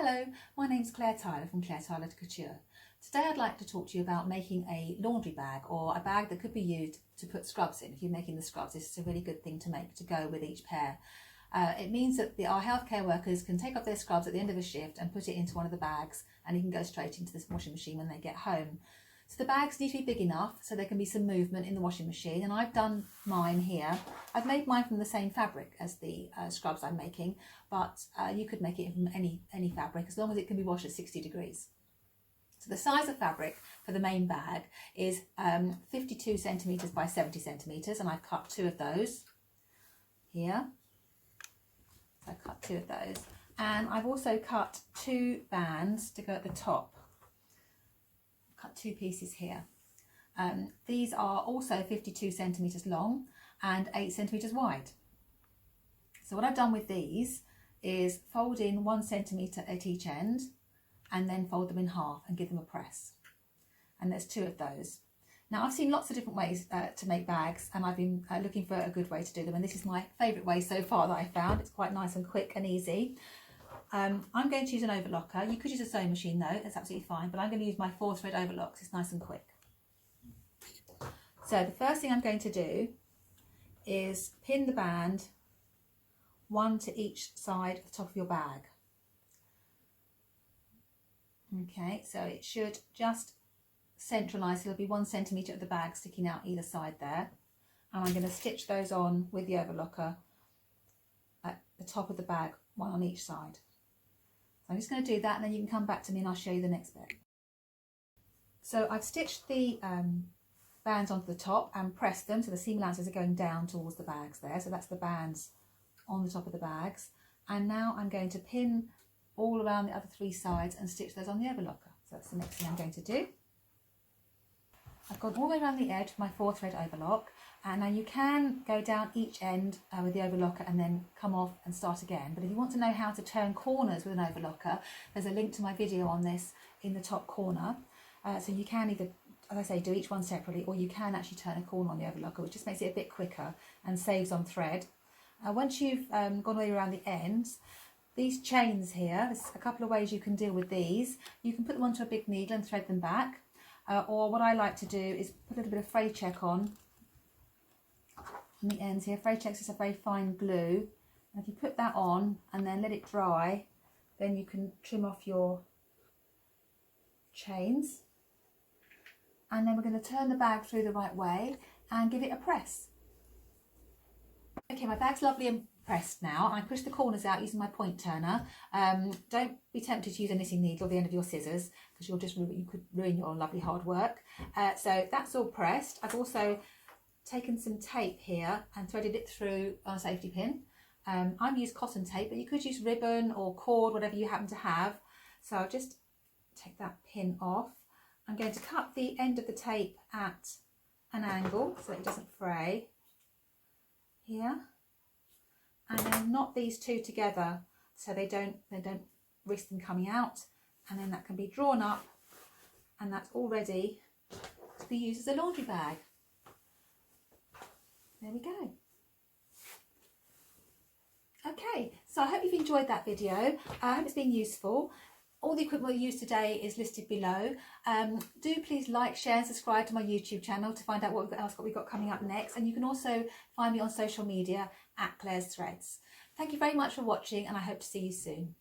Hello, my name's Claire Tyler from Untitled Couture. Today I'd like to talk to you about making a laundry bag, or a bag that could be used to put scrubs in. If you're making the scrubs, this is a really good thing to make to go with each pair. It means that our healthcare workers can take off their scrubs at the end of a shift and put it into one of the bags, and it can go straight into this washing machine when they get home. So the bags need to be big enough so there can be some movement in the washing machine, and I've done mine here. I've made mine from the same fabric as the scrubs I'm making, but you could make it from any fabric as long as it can be washed at 60 degrees. So the size of fabric for the main bag is 52 centimetres by 70 centimetres, and I've cut two of those here. So I cut two of those, and I've also cut two bands to go at the top. Cut two pieces here. These are also 52 centimetres long and 8 centimetres wide. So what I've done with these is fold in 1 centimetre at each end and then fold them in half and give them a press. And there's two of those. Now I've seen lots of different ways to make bags, and I've been looking for a good way to do them, and this is my favourite way so far that I found. It's quite nice and quick and easy. I'm going to use an overlocker. You could use a sewing machine though, that's absolutely fine, but I'm going to use my 4-thread overlock, so it's nice and quick. So the first thing I'm going to do is pin the band, one to each side of the top of your bag. Okay, so it should just centralise, so there'll be 1 centimetre of the bag sticking out either side there. And I'm going to stitch those on with the overlocker at the top of the bag, one on each side. I'm just going to do that, and then you can come back to me and I'll show you the next bit. So I've stitched the bands onto the top and pressed them so the seam allowances are going down towards the bags there. So that's the bands on the top of the bags. And now I'm going to pin all around the other 3 sides and stitch those on the overlocker. So that's the next thing I'm going to do. I've gone all the way around the edge with my 4-thread overlock, and now you can go down each end with the overlocker and then come off and start again. But if you want to know how to turn corners with an overlocker, there's a link to my video on this in the top corner. So you can either, as I say, do each one separately, or you can actually turn a corner on the overlocker, which just makes it a bit quicker and saves on thread. Once you've gone all the way around the ends, these chains here, there's a couple of ways you can deal with these. You can put them onto a big needle and thread them back. Or what I like to do is put a little bit of fray check on the ends here. Fray check is a very fine glue, and if you put that on and then let it dry, then you can trim off your chains. And then we're going to turn the bag through the right way and give it a press. Okay, my bag's lovely and pressed now. I push the corners out using my point turner. Don't be tempted to use a knitting needle at the end of your scissors, because you could ruin your lovely hard work. So that's all pressed. I've also taken some tape here and threaded it through on a safety pin. I've used cotton tape, but you could use ribbon or cord, whatever you happen to have. So I'll just take that pin off. I'm going to cut the end of the tape at an angle so that it doesn't fray here. And then knot these two together so they don't risk them coming out, and then that can be drawn up, and that's all ready to be used as a laundry bag. There we go. Okay, so I hope you've enjoyed that video. I hope it's been useful. All the equipment we used today is listed below. Do please like, share and subscribe to my YouTube channel to find out what we've got coming up next. And you can also find me on social media at Claire's Threads. Thank you very much for watching, and I hope to see you soon.